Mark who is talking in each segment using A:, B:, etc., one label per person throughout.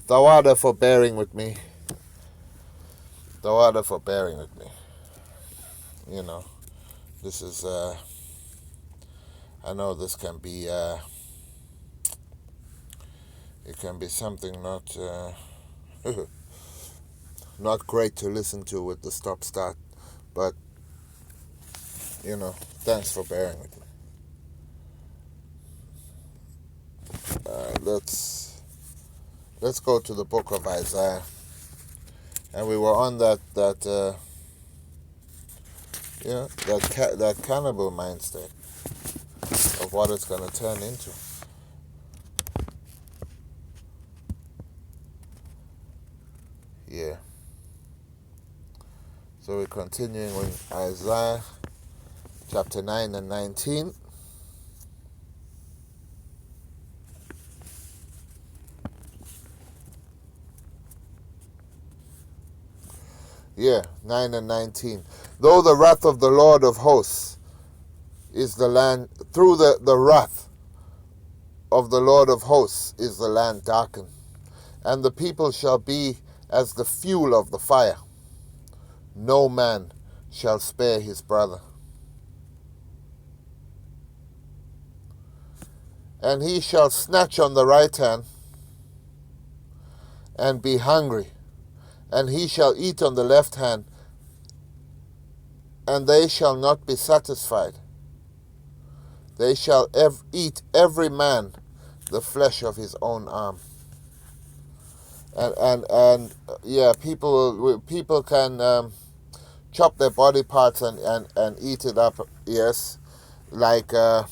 A: Tawada for bearing with me. Tawada for bearing with me. You know, this is, I know this can be, it can be something not, not great to listen to with the stop-start, but, you know, thanks for bearing with me. Let's go to the book of Isaiah, and we were on that cannibal mind state of what it's going to turn into. Yeah. So we're continuing with Isaiah chapter 9 and 19. Yeah, 9 and 19. Though the wrath of the Lord of hosts is the land, through the wrath of the Lord of hosts is the land darkened, and the people shall be as the fuel of the fire. No man shall spare his brother. And he shall snatch on the right hand and be hungry, and he shall eat on the left hand, and they shall not be satisfied. They shall eat every man the flesh of his own arm. And yeah, people can chop their body parts and eat it up. Yes, like I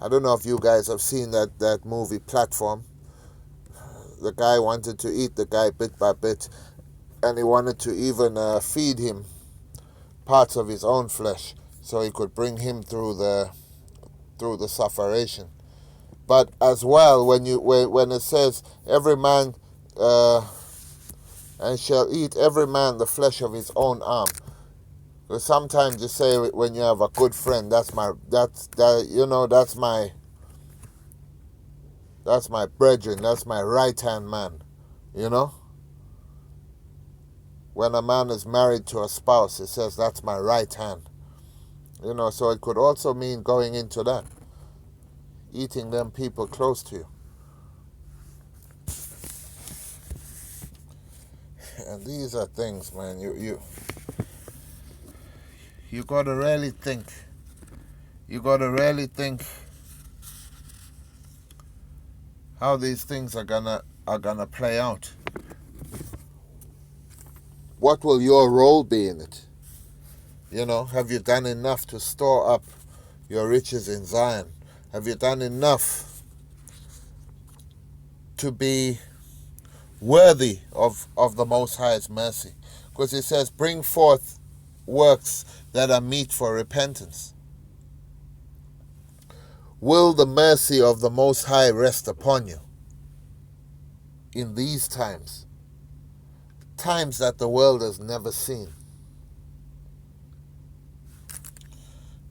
A: don't know if you guys have seen that movie Platform. The guy wanted to eat the guy bit by bit, and he wanted to even feed him parts of his own flesh so he could bring him through the sufferation. But as well, when it says every man and shall eat every man the flesh of his own arm, because sometimes you say when you have a good friend, that's my brethren, that's my right hand man, you know. When a man is married to a spouse, it says that's my right hand, you know. So it could also mean going into that, eating them people close to you. And these are things, man, you gotta really think. You gotta really think how these things are gonna play out. What will your role be in it? You know, have you done enough to store up your riches in Zion? Have you done enough to be worthy of the Most High's mercy? Because it says, bring forth works that are meet for repentance. Will the mercy of the Most High rest upon you in these times? Times that the world has never seen.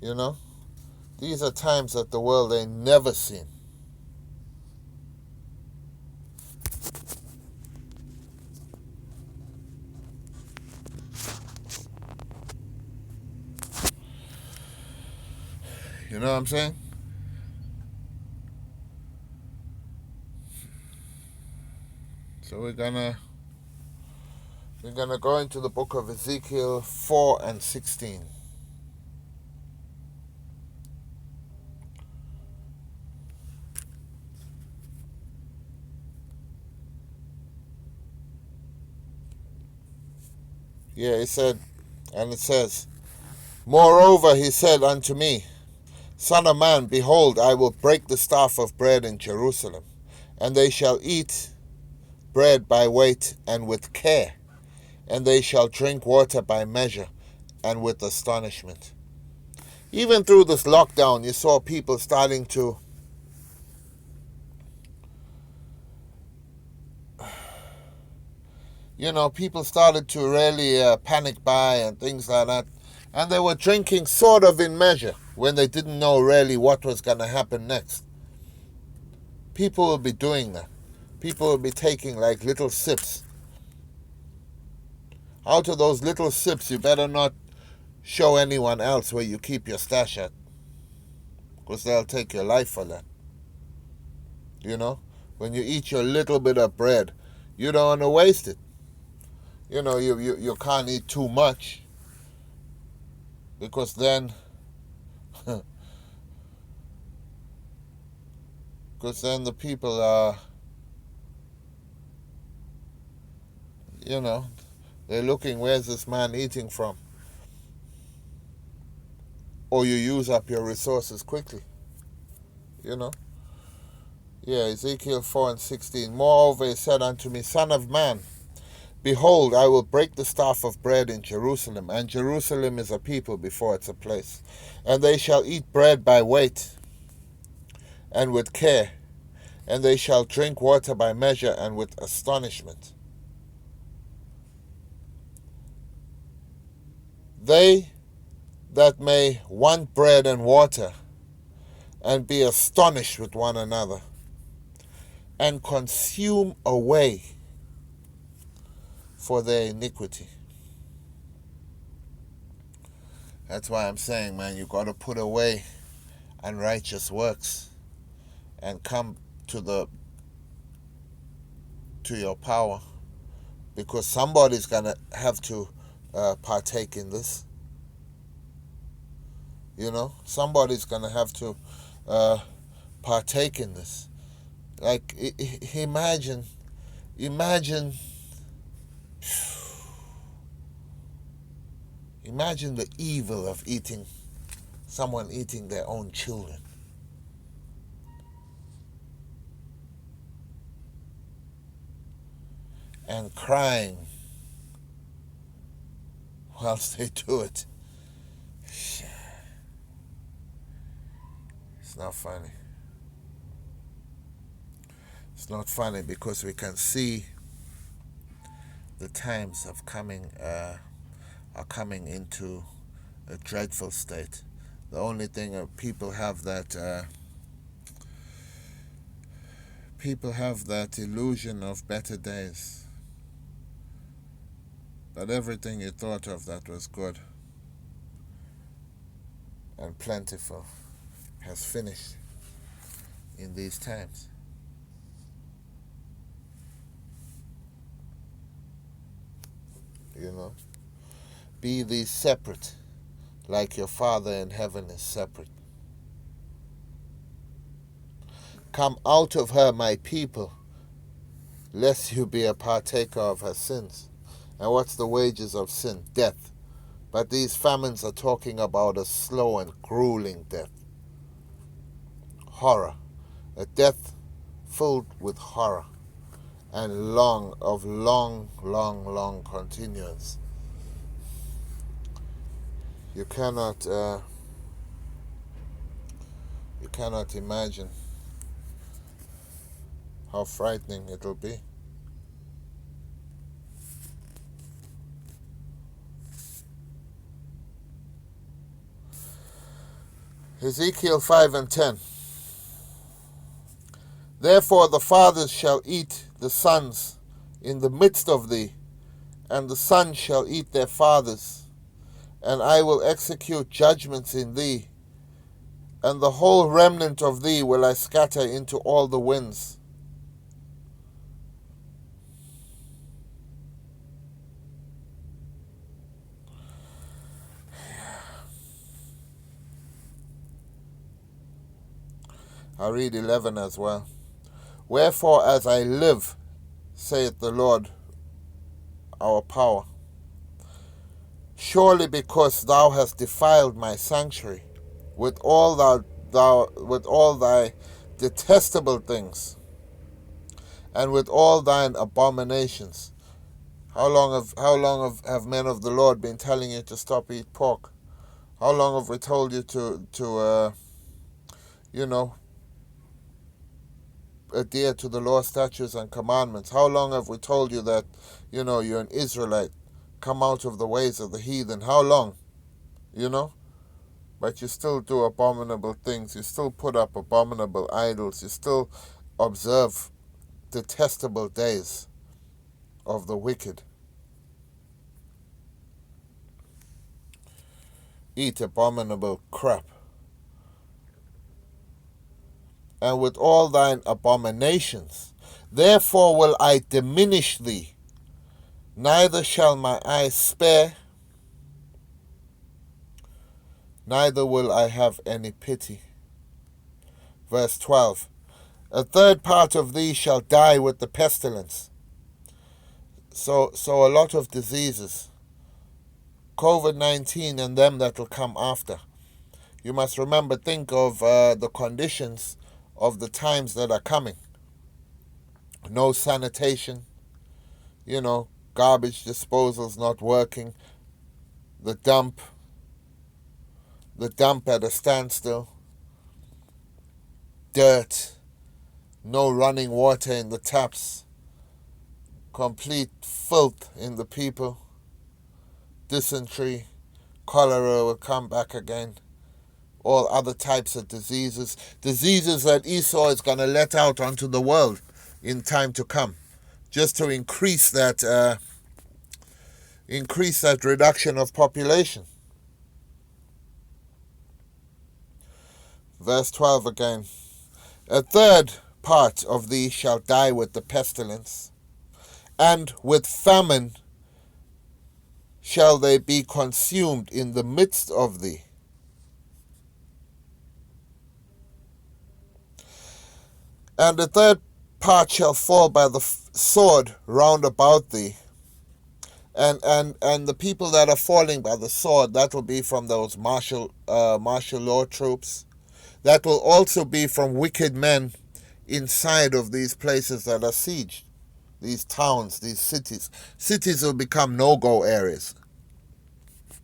A: You know? These are times that the world ain't never seen. You know what I'm saying? So we're gonna go into the book of Ezekiel 4 and 16. Yeah, it says, moreover, he said unto me, Son of man, behold, I will break the staff of bread in Jerusalem, and they shall eat bread by weight and with care, and they shall drink water by measure and with astonishment. Even through this lockdown, you saw people starting to people started to really panic buy and things like that. And they were drinking sort of in measure when they didn't know really what was going to happen next. People will be doing that. People will be taking like little sips. Out of those little sips, you better not show anyone else where you keep your stash at, because they'll take your life for that. You know, when you eat your little bit of bread, you don't want to waste it. You know, you can't eat too much, because then because then the people are, you know, they're looking, where's this man eating from? Or you use up your resources quickly, you know. Yeah, Ezekiel 4:16. Moreover, he said unto me, Son of man, behold, I will break the staff of bread in Jerusalem, and Jerusalem is a people before it's a place. And they shall eat bread by weight and with care, and they shall drink water by measure and with astonishment. They that may want bread and water, and be astonished with one another, and consume away for their iniquity. That's why I'm saying, man, you got to put away unrighteous works and come to your power, because somebody's gonna have to partake in this. You know, somebody's gonna have to partake in this. Like, imagine the evil of someone eating their own children. And crying whilst they do it. It's not funny. It's not funny, because we can see the times are coming into a dreadful state. The only thing people have that illusion of better days. That everything you thought of that was good and plentiful has finished in these times. You know, be thee separate, like your Father in heaven is separate. Come out of her, my people, lest you be a partaker of her sins. And what's the wages of sin? Death. But these famines are talking about a slow and grueling death. Horror. A death filled with horror and long continuance. You cannot imagine how frightening it'll be. Ezekiel 5:10. Therefore the fathers shall eat the sons in the midst of thee, and the sons shall eat their fathers, and I will execute judgments in thee, and the whole remnant of thee will I scatter into all the winds. I'll read 11 as well. Wherefore, as I live, saith the Lord our power, surely because thou hast defiled my sanctuary with all thy detestable things, and with all thine abominations. How long have men of the Lord been telling you to stop eat pork? How long have we told you to adhere to the law, statutes, and commandments? How long have we told you that, you're an Israelite, come out of the ways of the heathen? How long? But you still do abominable things. You still put up abominable idols. You still observe detestable days of the wicked. Eat abominable crap. And with all thine abominations, therefore will I diminish thee, neither shall my eyes spare, neither will I have any pity. Verse 12. A third part of thee shall die with the pestilence. So a lot of diseases. COVID-19 and them that will come after. You must remember, think of the conditions of the times that are coming. No sanitation, garbage disposals not working, the dump at a standstill, dirt, no running water in the taps, complete filth in the people, dysentery, cholera will come back again, all other types of diseases that Esau is going to let out onto the world in time to come, just to increase that reduction of population. Verse 12 again. A third part of thee shall die with the pestilence, and with famine shall they be consumed in the midst of thee. And the third part shall fall by the sword round about thee. And the people that are falling by the sword, that will be from those martial law troops. That will also be from wicked men inside of these places that are sieged. These towns, these cities. Cities will become no-go areas.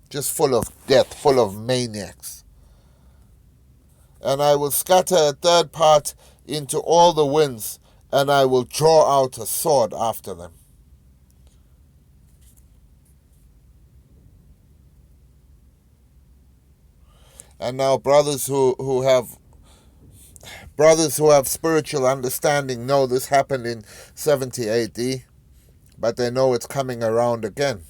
A: Just full of death, full of maniacs. And I will scatter a third part into all the winds, and I will draw out a sword after them. And now brothers who have spiritual understanding know this happened in 70 AD, but they know it's coming around again.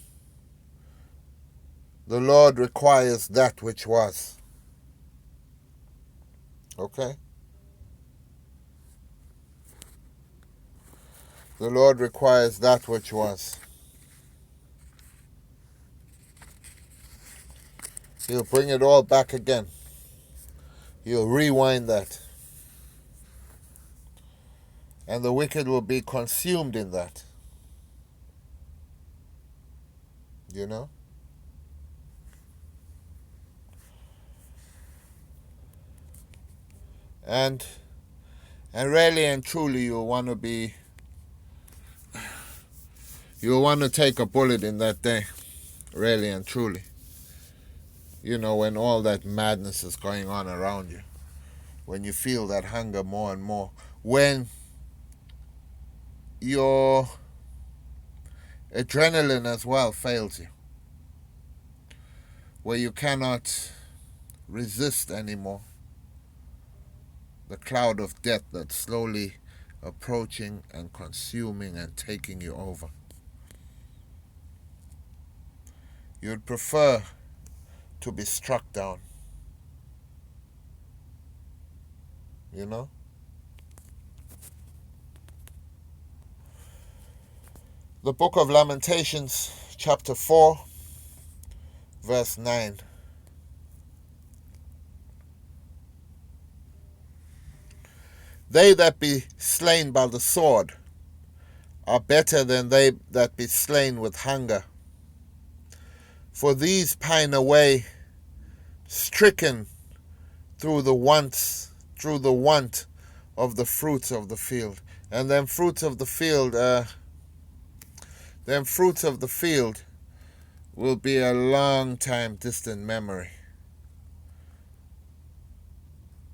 A: The Lord requires that which was. Okay? The Lord requires that which was. He'll bring it all back again. He'll rewind that. And the wicked will be consumed in that. You know? And really and truly you'll want to take a bullet in that day. Really and truly. When all that madness is going on around you. When you feel that hunger more and more. When your adrenaline as well fails you. Where you cannot resist anymore. The cloud of death that's slowly approaching and consuming and taking you over. You'd prefer to be struck down. You know? The book of Lamentations, chapter 4, verse 9. They that be slain by the sword are better than they that be slain with hunger. For these pine away, stricken through the want of the fruits of the field. And them fruits of the field will be a long time distant memory.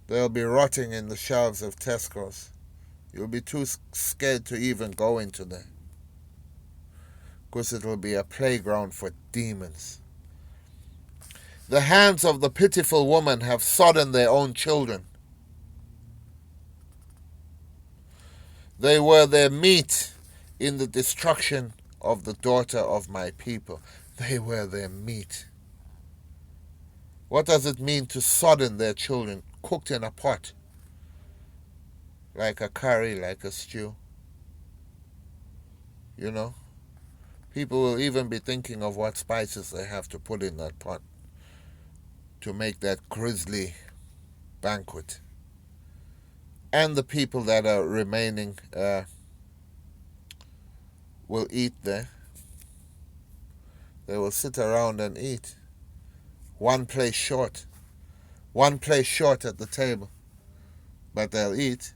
A: They'll be rotting in the shelves of Tesco's. You'll be too scared to even go into there. Because it will be a playground for demons. The hands of the pitiful woman have sodden their own children. They were their meat in the destruction of the daughter of my people. They were their meat. What does it mean to sodden their children, cooked in a pot, like a curry, like a stew? You know? People will even be thinking of what spices they have to put in that pot to make that grisly banquet. And the people that are remaining will eat there. They will sit around and eat. One place short. One place short at the table. But they'll eat.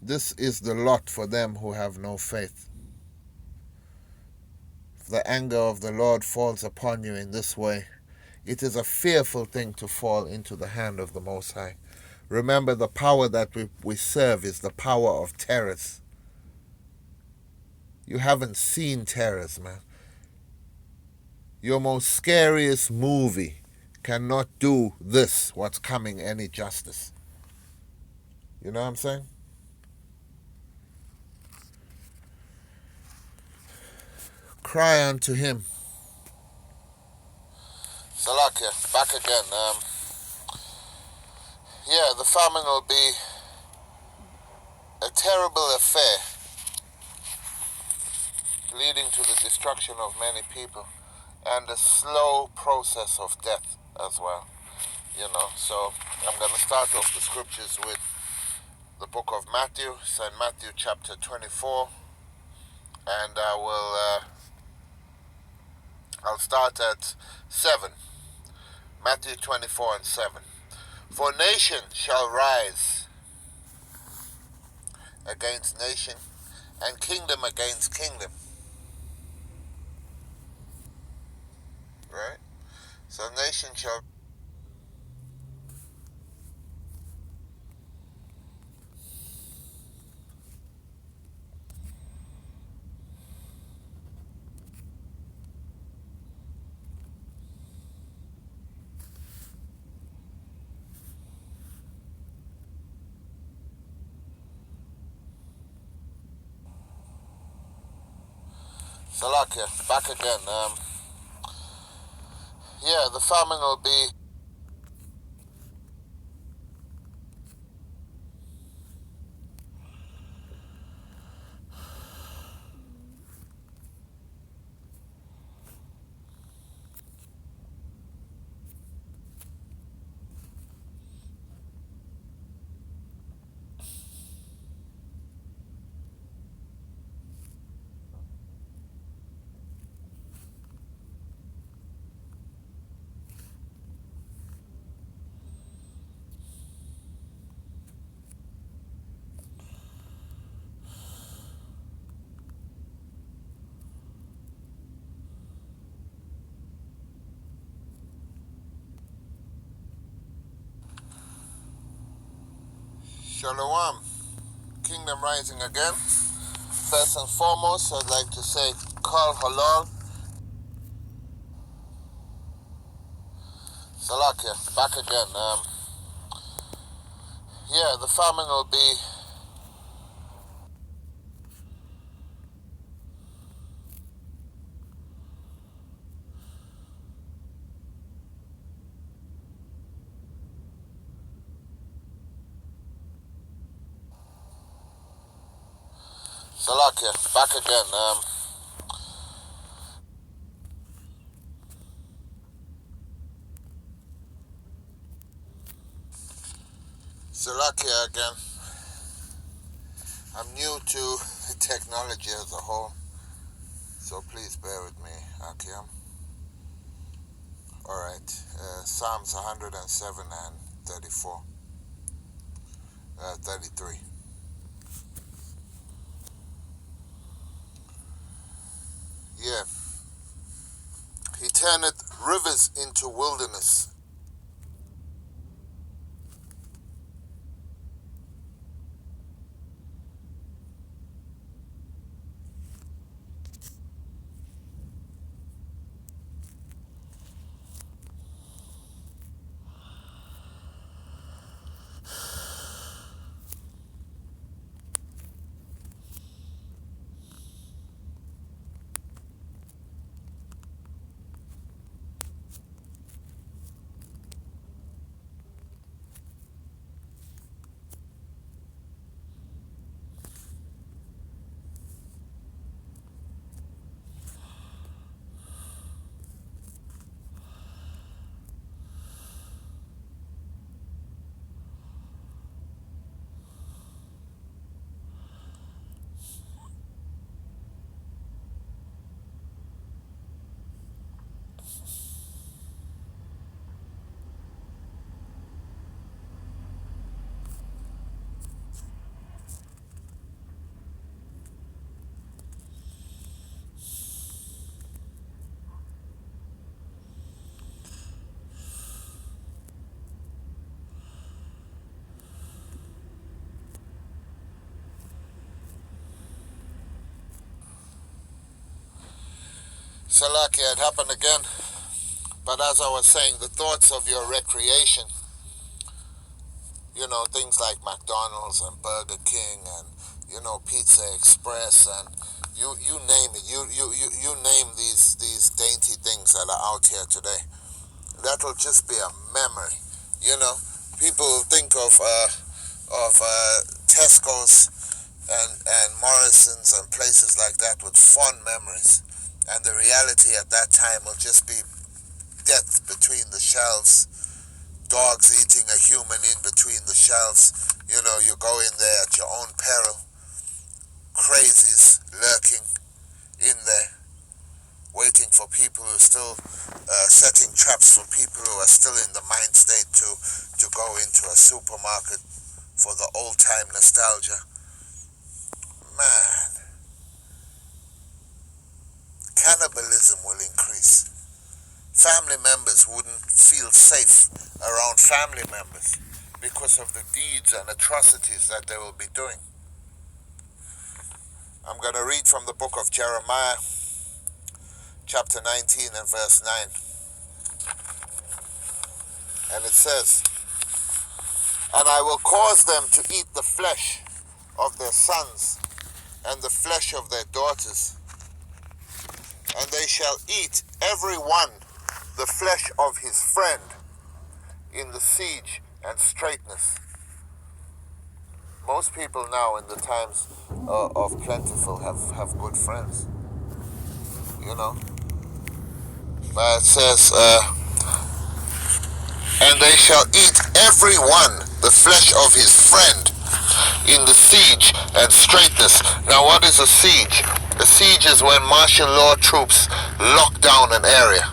A: This is the lot for them who have no faith. If the anger of the Lord falls upon you in this way, it is a fearful thing to fall into the hand of the Most High. Remember, the power that we serve is the power of terrors. You haven't seen terrors, man. Your most scariest movie cannot do this, what's coming, any justice. You know what I'm saying? Cry unto him. Salakia, back again. The famine will be a terrible affair, leading to the destruction of many people and a slow process of death as well. So I'm going to start off the scriptures with the book of Matthew, St. Matthew chapter 24, and I'll start at 7. Matthew 24 and 7. For nation shall rise against nation, and kingdom against kingdom. Right? So nation shall... Salakia, back again. The famine will be... Shalom. Kingdom rising again. First and foremost, I'd like to say, Kal Halal. Salakia, back again. The famine will be... Salakia, back again. Salakia again. I'm new to technology as a whole, so please bear with me, Akim. Alright, Psalms 107 and 34. 33. Yeah. He turneth rivers into wilderness. Salakia, it happened again. But as I was saying, the thoughts of your recreation, things like McDonald's and Burger King and, Pizza Express and you name it. You name these dainty things that are out here today. That'll just be a memory. People think of Tesco's and Morrison's and places like that with fond memories. And the reality at that time will just be death between the shelves, dogs eating a human in between the shelves. You go in there at your own peril, crazies lurking in there, waiting for people who are still setting traps for people who are still in the mind state to go into a supermarket for the old time nostalgia. Man, cannibalism will increase. Family members wouldn't feel safe around family members because of the deeds and atrocities that they will be doing. I'm going to read from the book of Jeremiah, chapter 19 and verse 9. And it says, "And I will cause them to eat the flesh of their sons and the flesh of their daughters, and they shall eat every one the flesh of his friend in the siege and straitness." Most people now in the times of plentiful have good friends, But it says, "And they shall eat every one the flesh of his friend in the siege and straitness." Now what is a siege? A siege is when martial law troops lock down an area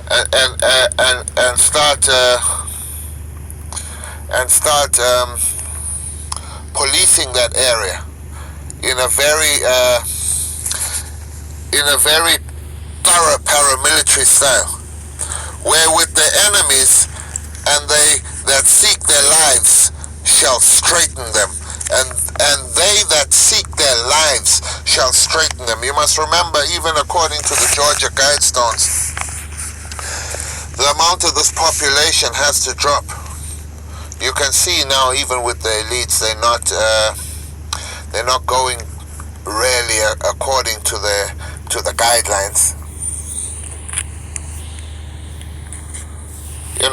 A: and start policing that area in a very thorough paramilitary style, where with the enemies and they that seek their lives shall straighten them, and they that seek their lives shall straighten them. You must remember, even according to the Georgia Guidestones, the amount of this population has to drop. You can see now, even with the elites, they're not going really according to the guidelines. They're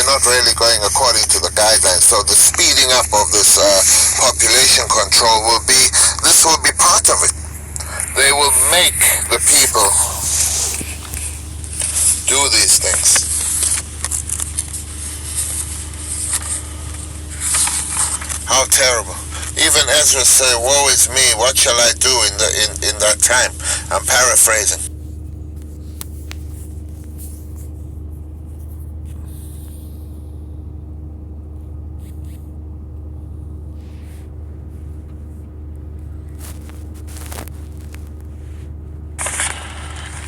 A: not really going according to the guidelines. So the speeding up of this population control will be part of it. They will make the people do these things. How terrible. Even Ezra said, "Woe is me, what shall I do in that time?" I'm paraphrasing.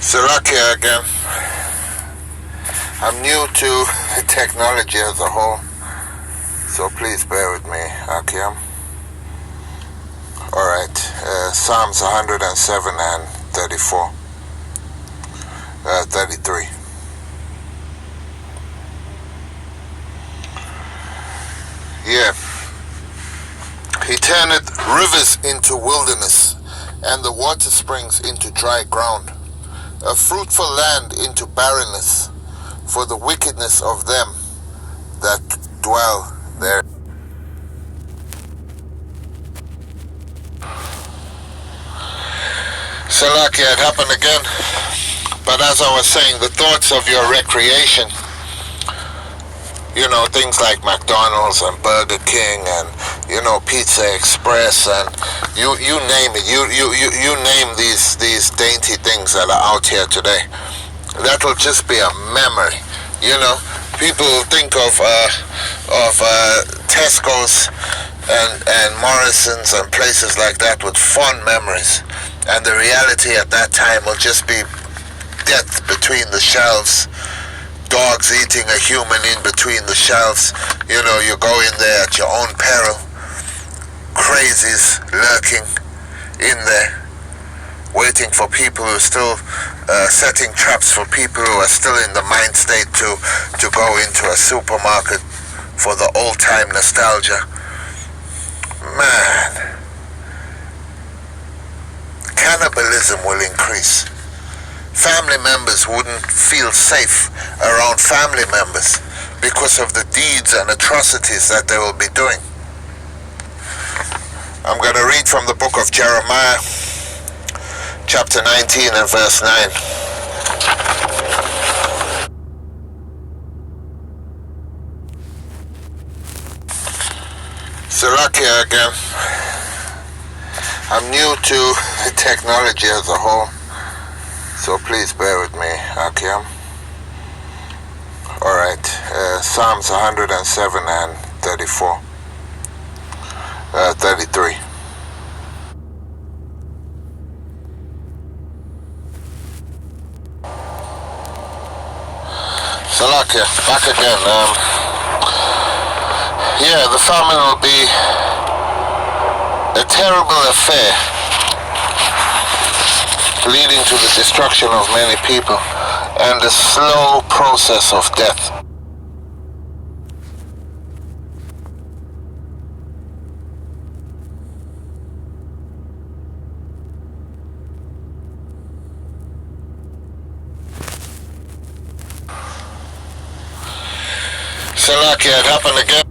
A: Salakia again. I'm new to technology as a whole, so please bear with me, Akim. Alright, Psalms 107 and 34. 33. Yeah. "He turneth rivers into wilderness, and the water springs into dry ground, a fruitful land into barrenness, for the wickedness of them that dwell there." Salakia, it happened again. But as I was saying, the thoughts of your recreation, things like McDonald's and Burger King and, Pizza Express and you name it. You name these dainty things that are out here today. That'll just be a memory. People think of Tesco's and Morrison's and places like that with fond memories. And the reality at that time will just be death between the shelves, dogs eating a human in between the shelves. You go in there at your own peril, crazies lurking in there, waiting for people who are still setting traps for people who are still in the mind state to go into a supermarket for the old-time nostalgia. Man, cannibalism will increase. Family members wouldn't feel safe around family members because of the deeds and atrocities that they will be doing. I'm going to read from the book of Jeremiah, chapter 19 and verse 9. Salakia again. I'm new to technology as a whole, so please bear with me, Akim. Alright, Psalms 107 and 34. 33. Salakia, back again. Yeah, the famine will be a terrible affair, leading to the destruction of many people and the slow process of death. Salakia, it happened again.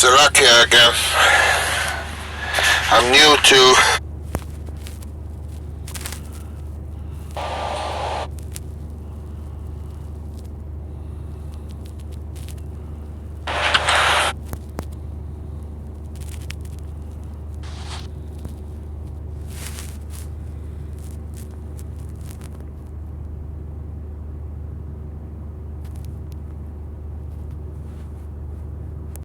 A: Salakia again. I'm new to